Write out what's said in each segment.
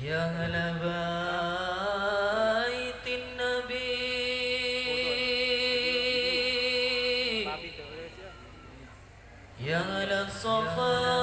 يا أهل بيت النبي يا أهل الصفا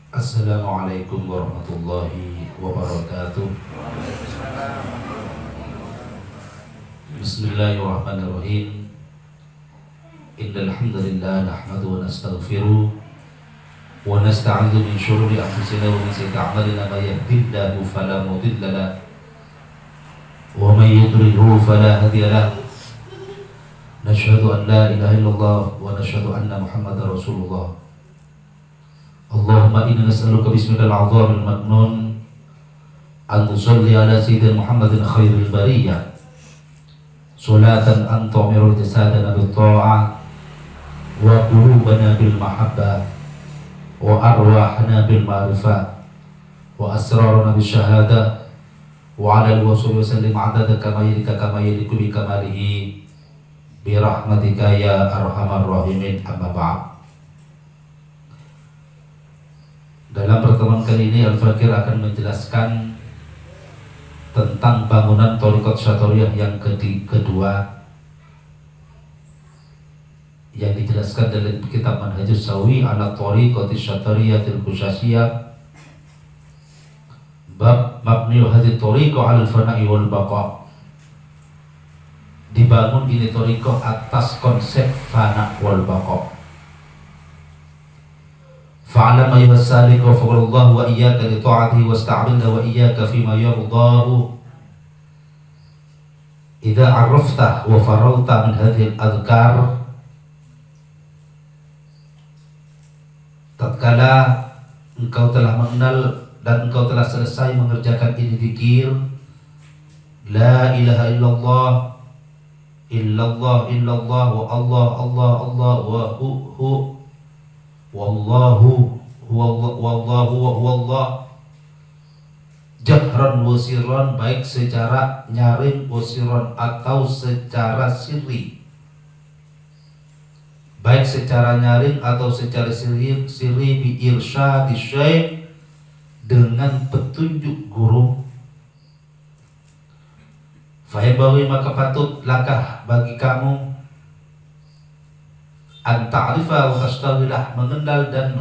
Assalamualaikum warahmatullahi wabarakatuh. Bismillahirrahmanirrahim. Innal hamdalillah nahmaduhu wa nastaghfiruh wa nasta'idzu min shururi anfusina wa min sayyiati a'malina may yahdihillahu fala mudilla lahu wa may yudlilhu fala hadiya lahu. Nashhadu an la ilaha illallah wa nashhadu anna Muhammadar Rasulullah. Allahumma inna nas'aluka bismikal azamil maknun an tusalli ala sayyidina Muhammadin khairil bariyah salatan an tu'miru jasadana bit ta'ah wa qulubana bil mahabbah wa arwahana bil ma'rifah wa asrarana bis syahadah wa ala al-wasuli wa sallim adada kama yaliku bi kamalihi bi rahmatika ya arhamar rahimin. Amma ba'd. Dalam pertemuan kali ini Al-Fakir akan menjelaskan tentang bangunan Thariqat Syatoriyah yang kedua yang dijelaskan dalam kitab Manhajus Sawi ala Thariqati Syatariyatil Qusyasiyah bab mabniu hadhihi thariqah al fana'i wal baqa. Dibangun ini thariqah atas konsep fana wal baqa. Fa'alam ayyuhas salik wa faqrullahu wa iyyaka li ta'atihi wasta'bilna wa iyyaka fima yardahu. Idza arafta wa faralta min hadhihi al-adhkar, tatkala engkau telah mengenal dan engkau telah selesai mengerjakan ini zikir, la ilaha illallah illallah illallah wa Allah Allah Allah wa hu wallahu huwallah jahran wa sirran, baik secara nyaring wa sirran atau secara sirri, baik secara nyaring atau secara sirri bi irsyadi syekh, dengan petunjuk guru. Fayabawi, maka patut lakah bagi kamu an ta'rifa wa tastawilah, mengenal dan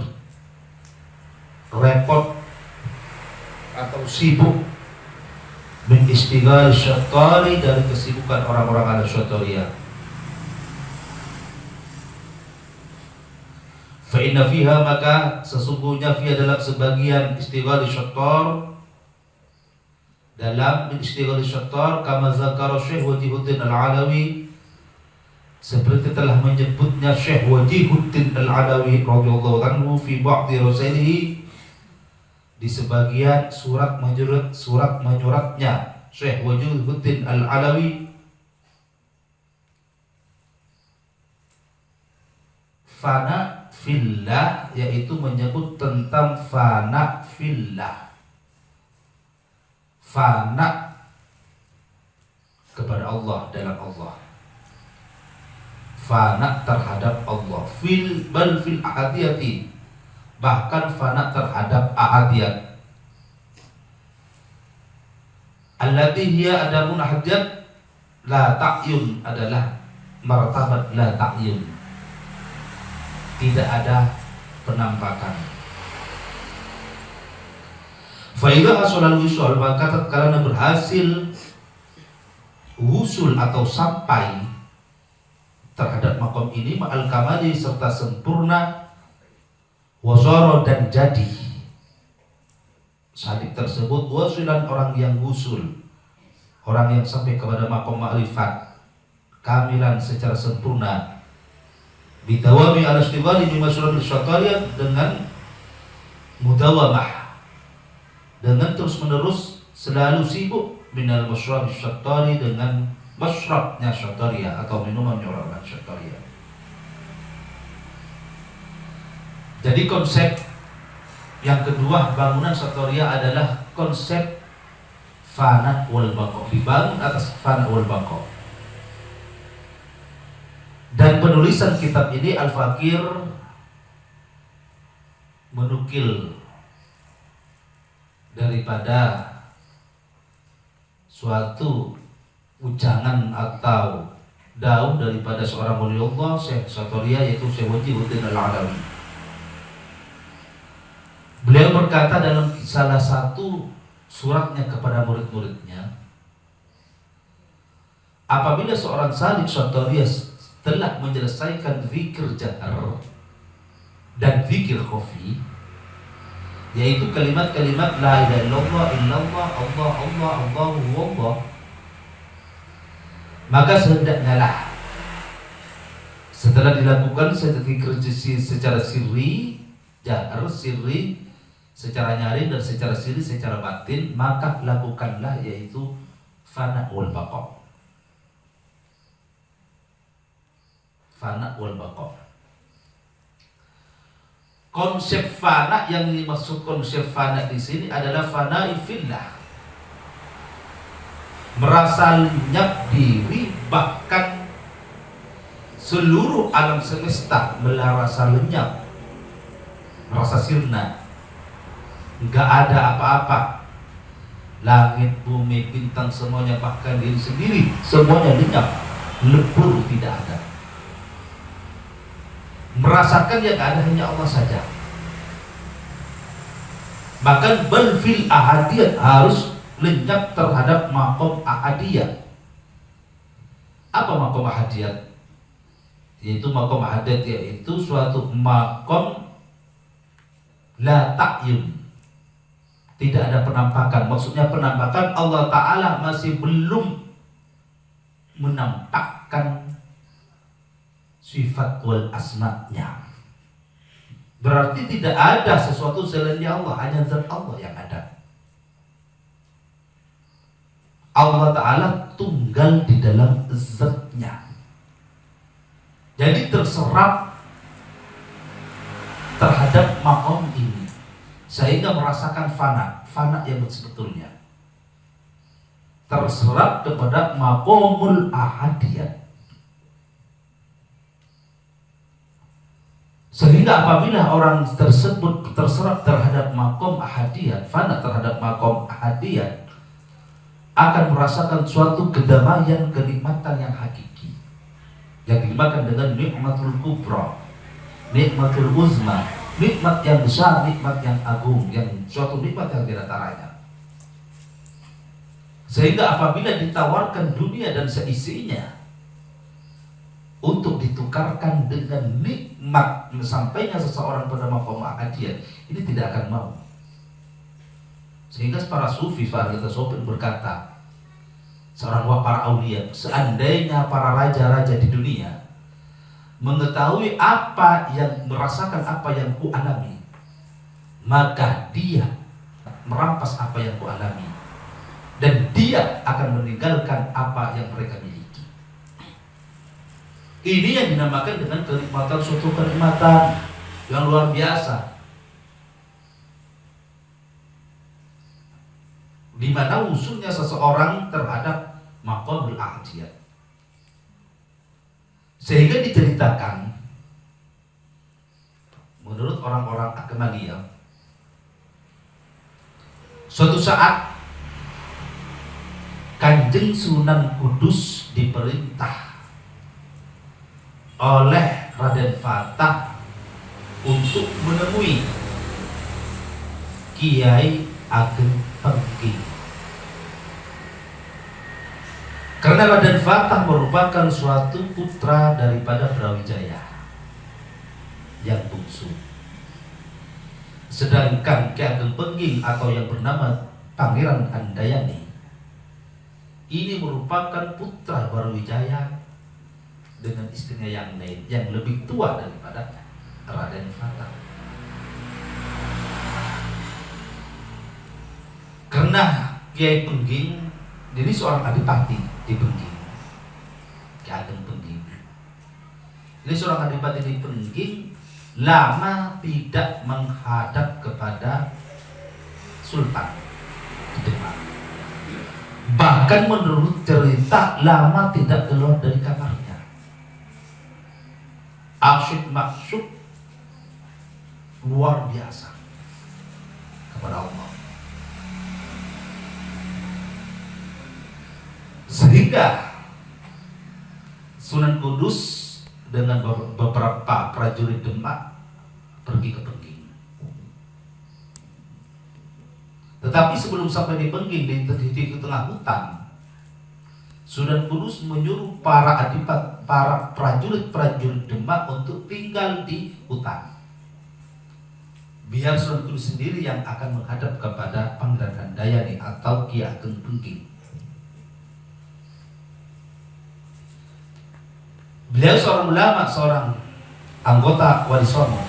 repot atau sibuk min istighal syatari, dari kesibukan orang-orang ala syatariyah. Fa inna fiha, maka sesungguhnya fiha dalam sebagian istighal syatar, dalam min istighal syatar, kama zakara Syekh Wajihuddin Al-Alawi, seperti telah menyebutnya Syekh Wajihuddin Al-Alawi radhiyallahu anhu fi ba'di rasailihi, di sebagian surat menyuratnya Syekh Wajihuddin Al-Alawi, fana fillah, yaitu menyebut tentang fana fillah, fana kepada Allah, dalam Allah, fana terhadap Allah, bal fil ahadiyati, bahkan fana terhadap ahadiyat. Allati hiya, adapun ahadiyat, la ta'yun, adalah martabat la ta'yun, tidak ada penampakan. Fa idza hasalal wusul, maka tatkala berhasil wusul atau sampai terhadap makom ini, ma'al kamali, serta sempurna, wasoro, dan jadi sadik tersebut, wasilan, orang yang wusul, orang yang sampai kepada makom ma'rifat kamilan secara sempurna, bidawami ala istighali bima suratul syatariyah, dengan mudawamah, dengan terus menerus selalu sibuk minal masyrab syattari, dengan masyrabnya Syattariyah atau minuman orang Syattariyah. Jadi konsep yang kedua bangunan Syattariyah adalah konsep fana wal baqa, dibangun atas fana wal baqa. Dan penulisan kitab ini Al-Fakir menukil daripada suatu ujangan atau daun daripada seorang wali Allah Syekh Syattariyah, yaitu Syekh Wajihuddin Al-Adawi. Beliau berkata dalam salah satu suratnya kepada murid-muridnya, apabila seorang salik Syattariyah telah menyelesaikan zikir jahar dan zikir khafi, yaitu kalimat-kalimat la ilaha illallah, illallah, Allah, Allah, Allahu Allah, maka sehendaknya lah setelah dilakukan zikir secara sirri, jahar, sirri, secara nyari dan secara sirri, secara batin, maka lakukanlah yaitu fana wal baqa. Fana wal baqa. Konsep fana yang dimaksud konsep fana di sini adalah fana fillah. Merasa lenyap diri, bahkan seluruh alam semesta merasa lenyap, merasa sirna, enggak ada apa-apa. Langit, bumi, bintang, semuanya, bahkan diri sendiri, semuanya lenyap, lebur, tidak ada. Merasakan yang ada hanya Allah saja. Bahkan bal fil ahadiyat, harus lenyap terhadap maqam ahadiyat. Apa maqam ahadiyat? Yaitu maqam ahadiyat, yaitu suatu maqam la ta'yun, tidak ada penampakan. Maksudnya penampakan Allah Ta'ala masih belum menampakkan sifat wal asma'nya. Berarti tidak ada sesuatu selain Allah, hanya zat Allah yang ada. Allah Ta'ala tunggal di dalam zatnya. Jadi terserap terhadap maqam ini, sehingga merasakan fana yang sebetulnya terserap kepada maqamul ahadiyat. Sehingga apabila orang tersebut terserap terhadap maqam ahadiyat, fana terhadap maqam ahadiyat, akan merasakan suatu kedamaian, kenikmatan yang hakiki, yang dimakan dengan nikmatul kubra, nikmatul uzma, nikmat yang besar, nikmat yang agung, yang suatu nikmat yang tidak taranya. Sehingga apabila ditawarkan dunia dan seisinya untuk ditukarkan dengan nikmat sampainya seseorang pada maqam ahadiyat, ini tidak akan mau. Sehingga para sufi, para tasawuf berkata, seorang para aulia, seandainya para raja-raja di dunia mengetahui apa yang, merasakan apa yang ku alami, maka dia merampas apa yang ku alami, dan dia akan meninggalkan apa yang mereka miliki. Ini yang dinamakan dengan kenikmatan, suatu kenikmatan yang luar biasa, di mana usulnya seseorang terhadap maqamul ahadiyat. Sehingga diceritakan menurut orang-orang Akmaliyah, suatu saat Kanjeng Sunan Kudus diperintah oleh Raden Fatah untuk menemui Kiai Ageng Pengking. Karena Raden Fatah merupakan suatu putra daripada Brawijaya yang bungsu, sedangkan Ki Ageng Pengking atau yang bernama Pangeran Handayani ini merupakan putra Brawijaya dengan istrinya yang lain, yang lebih tua daripada Raden Fatah. Karena Kiai Pengging, jadi seorang adipati di Pengging, Ki Ageng Pengging. Ini seorang adipati di Pengging lama tidak menghadap kepada sultan di Demak. Bahkan menurut cerita lama tidak keluar dari kamarnya. Asyik maksud luar biasa kepada Allah. Sehingga Sunan Kudus dengan beberapa prajurit Demak pergi ke Pengging. Tetapi sebelum sampai di Pengging, di tengah hutan, Sunan Kudus menyuruh para prajurit Demak untuk tinggal di hutan. Biar Sunan Kudus sendiri yang akan menghadap kepada Pangeran Handayani atau Ki Ageng Pengging. Beliau seorang ulama, seorang anggota Wali Songo.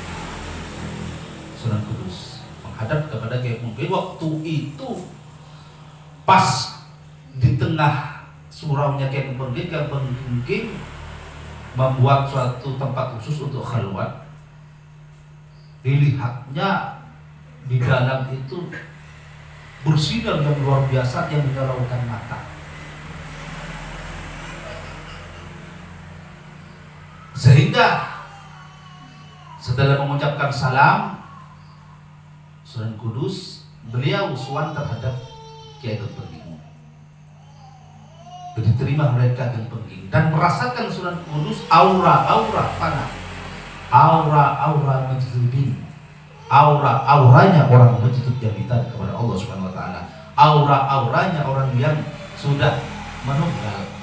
Sunan Kudus menghadap kepada Kiai Pengging. Waktu itu pas di tengah suraunya Kiai Pengging membuat suatu tempat khusus untuk khalwat. Dilihatnya di dalam itu bersinar yang luar biasa yang menyilaukan mata. Sehingga setelah mengucapkan salam Sunan Kudus, beliau sowan terhadap Ki Ageng Pengging. Diterima mereka Ageng Pengging dan merasakan Sunan Kudus aura-aura panah, aura-aura majzubin, aura-auranya orang majzub yang ditarik kepada Allah Subhanahu wa taala, aura-auranya orang yang sudah menunggal.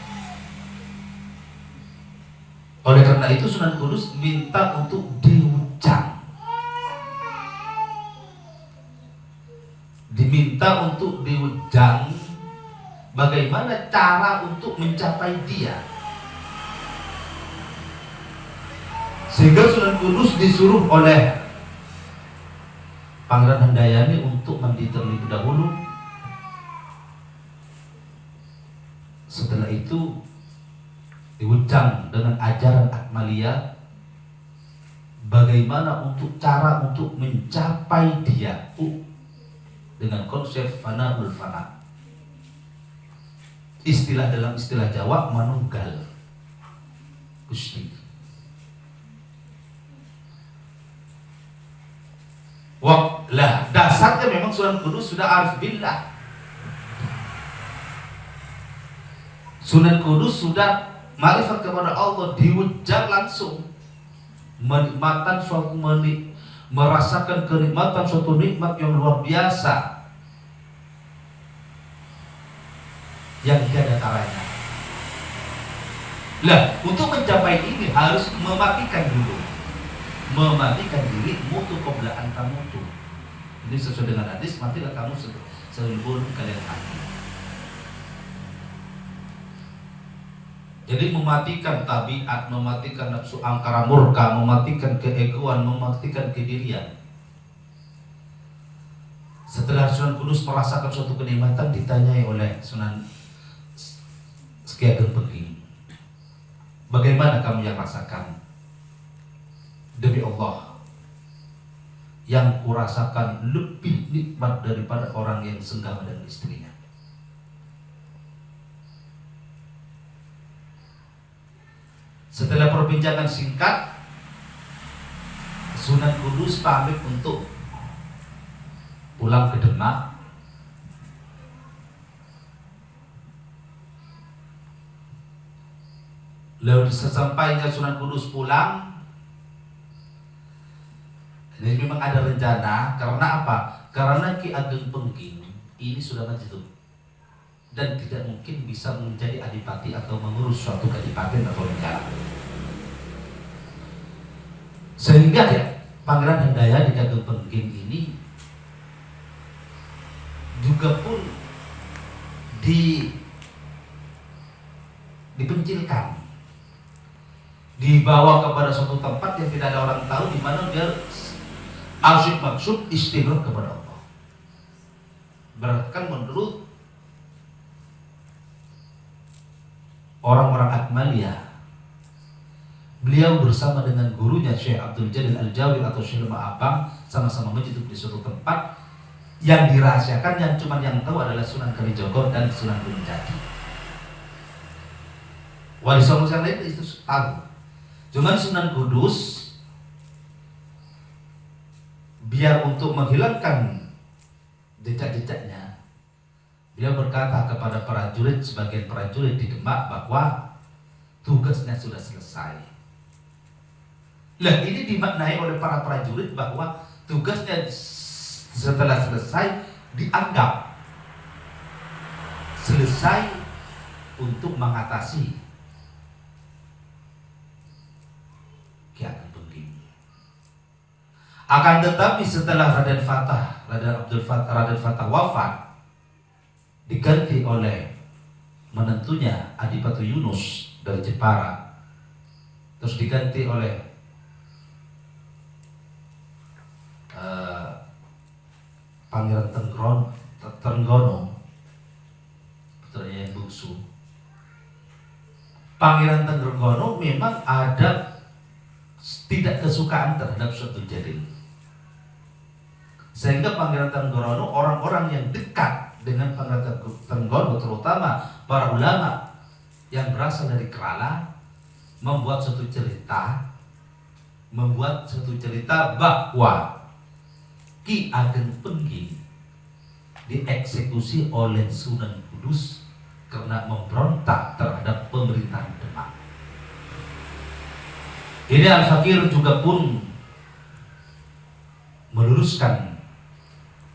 Oleh karena itu Sunan Kudus minta untuk diujang, diminta untuk diujang bagaimana cara untuk mencapai dia. Sehingga Sunan Kudus disuruh oleh Pangeran Handayani untuk mandi terlebih dahulu. Setelah itu diujang dengan ajaran Akmaliyah, bagaimana untuk cara untuk mencapai dia dengan konsep fanaul fana. Istilah dalam istilah Jawa manunggal Gusti. Lah dasarnya memang Sunan Kudus sudah arif billah. Sunan Kudus sudah ma'rifat kepada Allah, diujang langsung, menikmatan suatu merasakan kenikmatan suatu nikmat yang luar biasa yang tiada taranya. Lah, untuk mencapai ini harus mematikan dulu, mematikan diri, mutu qabla an tamutu. Ini sesuai dengan hadis, matilah kamu sebelum kalian mati. Jadi mematikan tabiat, mematikan nafsu angkara murka, mematikan keegoan, mematikan kedirian. Setelah Sunan Kudus merasakan suatu kenikmatan, ditanyai oleh Sunan Ki Ageng Pengging, bagaimana kamu yang rasakan? Demi Allah, yang kurasakan lebih nikmat daripada orang yang senggama dengan istrinya. Setelah perbincangan singkat, Sunan Kudus pamit untuk pulang ke Demak. Lalu sesampainya Sunan Kudus pulang, jadi memang ada rencana. Karena apa? Karena Ki Ageng Pengging ini sudah majzub dan tidak mungkin bisa menjadi adipati atau mengurus suatu kadipaten atau negara. Sehingga ya, Pangeran Handayani Ki Ageng Pengging ini juga pun dipencilkan, dibawa kepada suatu tempat yang tidak ada orang tahu, di mana dia asyik maksud istighfar kepada Allah. Bahkan menurut orang-orang Akmaliyah. Beliau bersama dengan gurunya Syekh Abdul Jalil Al-Jawi atau Syekh Ma'abang sama-sama menjadi di suatu tempat yang dirahasiakan, yang cuma yang tahu adalah Sunan Kalijogo dan Sunan Gunung Jati. Wali Songo yang lain itu tahu. Cuman Sunan Kudus biar untuk menghilangkan jejak-jejaknya, beliau berkata kepada prajurit, sebagian prajurit di Demak, bahwa tugasnya sudah selesai. Lah ini dimaknai oleh para prajurit bahwa tugasnya setelah selesai dianggap selesai untuk mengatasi Ki Ageng Pengging. Akan tetapi setelah Raden Fatah wafat, diganti oleh menentunya Adipati Yunus dari Jepara, terus diganti oleh Pangeran Trenggono, putranya yang bungsu. Pangeran Trenggono memang ada tidak kesukaan terhadap Sunan Jalil, sehingga Pangeran Trenggono, orang-orang yang dekat dengan Pangeran Trenggono, terutama para ulama yang berasal dari Kerala, membuat suatu cerita bahwa Ki Ageng Pengging dieksekusi oleh Sunan Kudus karena memberontak terhadap pemerintahan Demak. Ini Al-Fakir juga pun meluruskan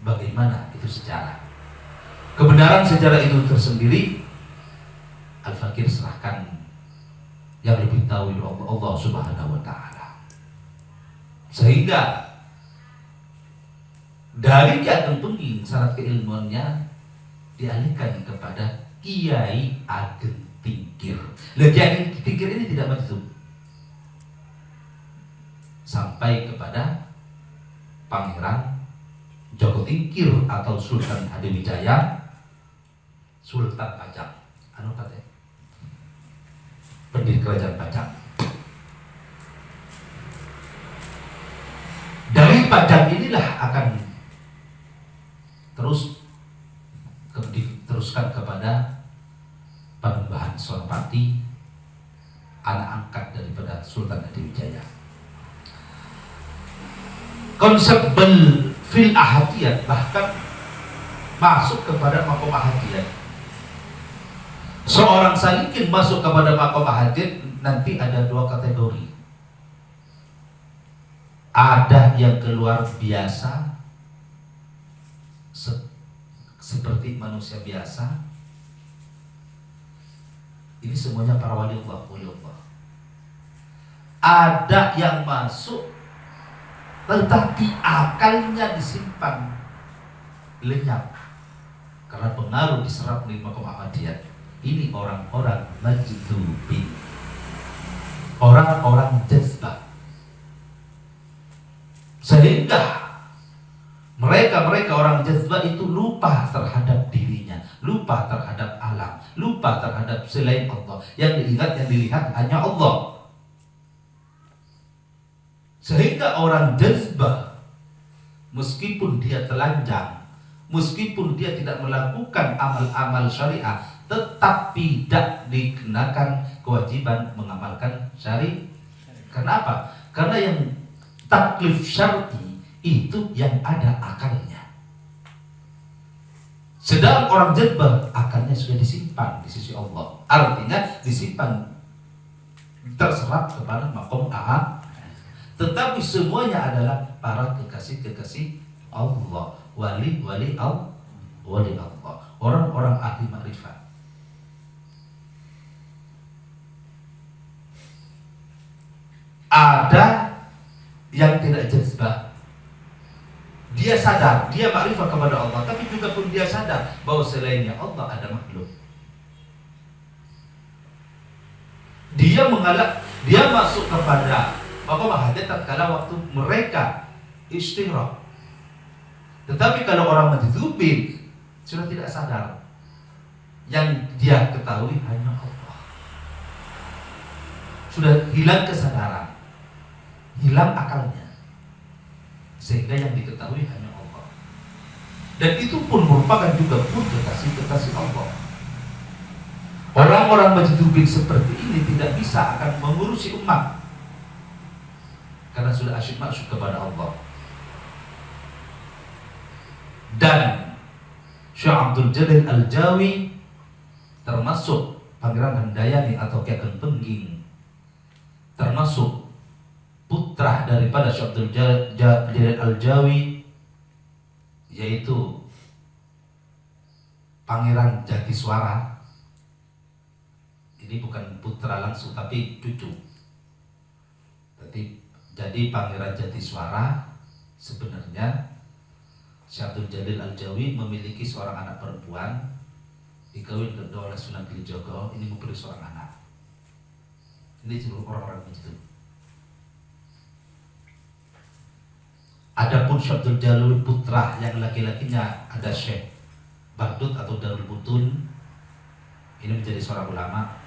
bagaimana itu sejarah. Kebenaran sejarah itu tersendiri Al-Fakir serahkan yang lebih tahu Allah Subhanahu wa Ta'ala. Sehingga dari Ki Ageng Pengging syarat keilmuannya dialihkan kepada Kiai Ageng Tingkir. Kiai Ageng Tingkir ini tidak maju sampai kepada Pangeran Joko Tingkir atau Sultan Hadiwijaya, Sultan Pajang, pendiri kerajaan Pajang. Dari Pajang inilah akan diteruskan kepada Panembahan Sonopati, anak angkat daripada Sultan Hadiwijaya. Konsep fil ahadiyat bahkan masuk kepada makom ahadiyat. Seorang salikin masuk kepada makom ahadiyat nanti ada dua kategori. Ada yang keluar biasa seperti manusia biasa. Ini semuanya para wali Allah. Ada yang masuk tetapi akalnya disimpan lenyap karena pengaruh diserap di makom ahadiyat. Ini orang-orang majdzubin, orang-orang jazbah, sehingga mereka orang jazbah itu lupa terhadap dirinya, lupa terhadap alam, lupa terhadap selain Allah. Yang dilihat hanya Allah. Sehingga orang jazbah, meskipun dia telanjang, meskipun dia tidak melakukan amal-amal syariah, tetap tidak dikenakan kewajiban mengamalkan syariah. Kenapa? Karena yang taklif syar'i itu yang ada akalnya. Sedang orang jazbah akalnya sudah disimpan di sisi Allah. Artinya disimpan terserap kepada makom ahad. Tetapi semuanya adalah para kekasih-kekasih Allah, wali Allah, orang-orang ahli makrifat. Ada yang tidak jazbah, dia sadar, dia makrifat kepada Allah, tapi juga pun dia sadar bahwa selainnya Allah ada makhluk. Dia masuk kepada makom ahadiyat tatkala waktu mereka istighraq. Tetapi kalau orang majdzubin sudah tidak sadar, yang dia ketahui hanya Allah. hilang kesadaran, hilang akalnya, sehingga yang diketahui hanya Allah. Dan itu pun merupakan juga pun kekasih Allah. Orang-orang majdzubin seperti ini tidak bisa akan mengurusi umat karena sudah asyik masuk kepada Allah. Dan Syekh Abdul Jalil Al-Jawi termasuk Pangeran Handayani atau Ki Ageng Pengging, termasuk putra daripada Syekh Abdul Jalil Al-Jawi, yaitu Pangeran Jatiswara. Ini bukan putra langsung tapi cucu. Jadi Pangeran Jatiswara sebenarnya Syekh Abdul Jalil Al-Jawi memiliki seorang anak perempuan, dikawin oleh Sunan Kalijogo. Ini memberi seorang anak. Ini seluruh orang-orang begitu. Adapun Syekh Abdul Jalil putra yang laki-lakinya ada Syekh Bardut atau Darul Butun. Ini menjadi seorang ulama.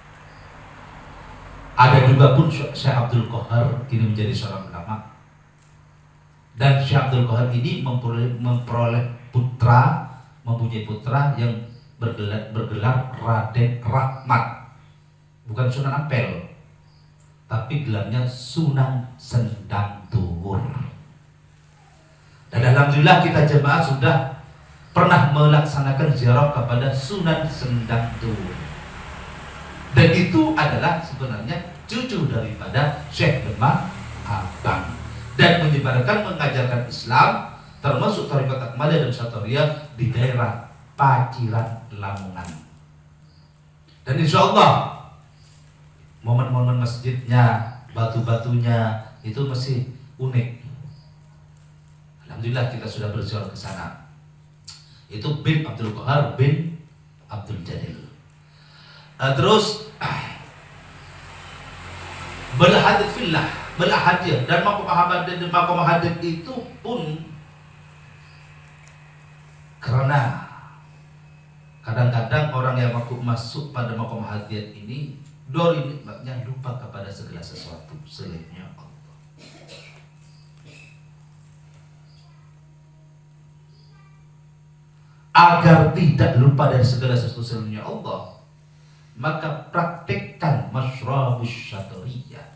Ada juga pun Syekh Abdul Qahar, ini menjadi seorang ulama. Dan Syekh Abdul Qahar ini mempunyai putra yang bergelar Raden Rahmat, bukan Sunan Ampel, tapi gelarnya Sunan Sendang Tuwur. Dan alhamdulillah kita jemaah sudah pernah melaksanakan ziarah kepada Sunan Sendang Tuwur. Dan itu adalah sebenarnya cucu daripada Syekh Demak Abang, dan mengajarkan Islam termasuk Thariqat Akmaliyah dan Syathariyah di daerah Paciran, Lamongan. Dan insya Allah momen-momen masjidnya, batu-batunya itu masih unik. Alhamdulillah kita sudah berziarah ke sana. Itu bin Abdul Qahar bin Abdul Jalil. Terus berhadith fillah, berhadith, dan makom hadith itu pun karena kadang-kadang orang yang masuk pada makom hadith ini dori nikmatnya lupa kepada segala sesuatu selainnya Allah. Agar tidak lupa dari segala sesuatu selainnya Allah, maka praktekkan masyrabus syathariyah,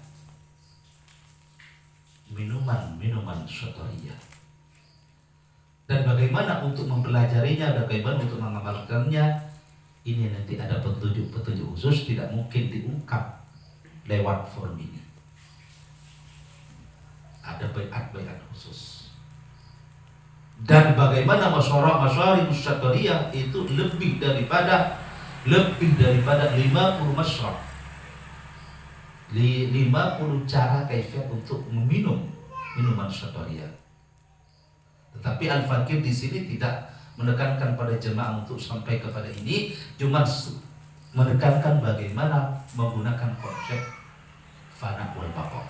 minuman syathariyah. Dan bagaimana untuk mempelajarinya, bagaimana untuk mengamalkannya, ini nanti ada petunjuk-petunjuk khusus, tidak mungkin diungkap lewat forum ini. Ada baiat-baiat khusus. Dan bagaimana masyrabus syathariyah itu lebih daripada 50 masyrab, 50 cara kaifiyat untuk meminum minuman syathariyah. Tetapi Al-Fakir di sini tidak menekankan pada jemaah untuk sampai kepada ini, cuma menekankan bagaimana menggunakan konsep fana wal baqa.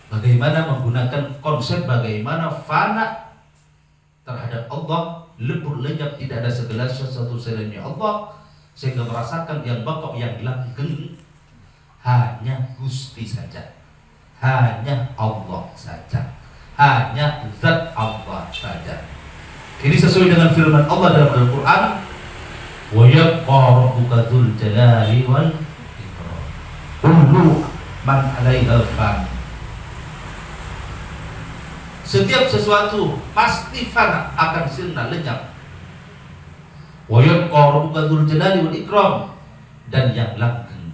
Bagaimana menggunakan konsep bagaimana fana terhadap Allah, lebur lenyap, tidak ada segala sesuatu selainnya Allah, sehingga merasakan yang baqa, yang langgeng hanya Gusti saja, hanya Allah saja, hanya zat Allah saja. Ini sesuai dengan firman Allah dalam Al-Quran, wa yabqa rabbuka dzul jalali wal ikram, kullu man 'alaiha fan. Setiap sesuatu pasti fana, akan sirna, lenyap. Wa yabqa rabbuka dzul jalali wal ikram, dan yang langgeng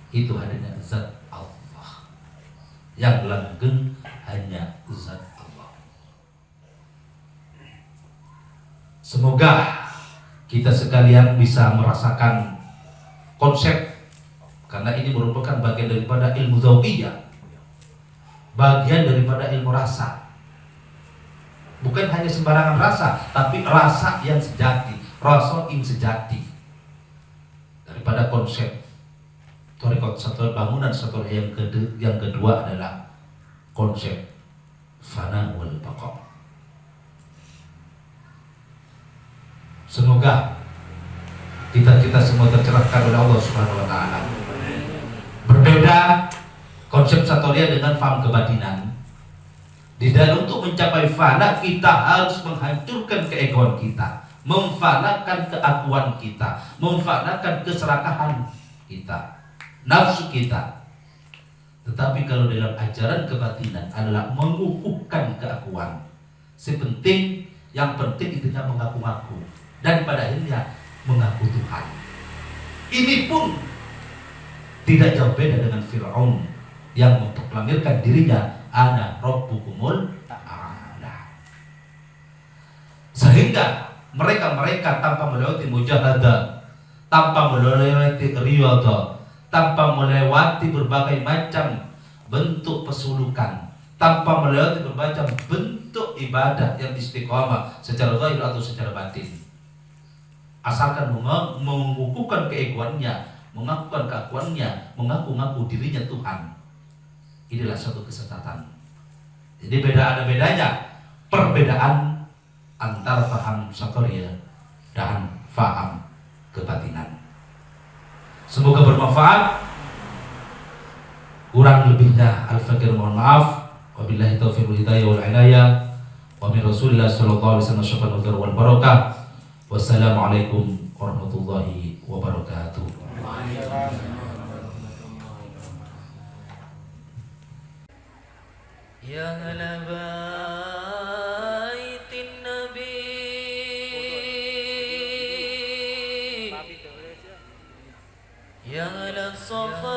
itu hanya zat Allah. Yang langgeng hanya zat Allah. Semoga kita sekalian bisa merasakan konsep, karena ini merupakan bagian daripada ilmu dzauqiyah, bagian daripada ilmu rasa. Bukan hanya sembarangan rasa, tapi rasa yang sejati, rasa yang sejati. Daripada konsep Thariqat Syathariyah, bangunan Syathariyah yang kedua adalah konsep fana wal baqa. Semoga kita semua tercerahkan oleh Allah Subhanahu wa taala. Berbeda konsep Satoriya dengan faham kebatinan. Di dalam untuk mencapai fana kita harus menghancurkan keegoan kita, memfanakan keakuan kita, memfanakan keserakahan kita, nafsu kita. Tetapi kalau dalam ajaran kebatinan adalah mengukuhkan keakuan. Yang penting itu mengaku-ngaku dan pada akhirnya mengaku Tuhan. Ini pun tidak jauh beda dengan Fir'aun yang memproklamirkan dirinya ana rabbukumul a'la. Sehingga mereka tanpa melewati mujahadah, tanpa melewati riyadhah, tanpa melewati berbagai macam bentuk pesulukan, tanpa melewati berbagai bentuk ibadah yang istiqamah secara zahir atau secara batin, asalkan mengukuhkan keegoannya, mengakukan keakuannya, mengaku-ngaku dirinya Tuhan, inilah suatu kesesatan. Jadi ada bedanya perbedaan antara paham Satoriya dan paham kebatinan. Semoga bermanfaat. Kurang lebihnya al-fakir mohon maaf. Wabillahi taufiq wal hidayah wal inayah. Wa min Rasulillah sallallahu alaihi wasallam syafa'atul wal barakah. Wassalamualaikum warahmatullahi wabarakatuh. Ya ahla baitin nabi, ya ahla safa.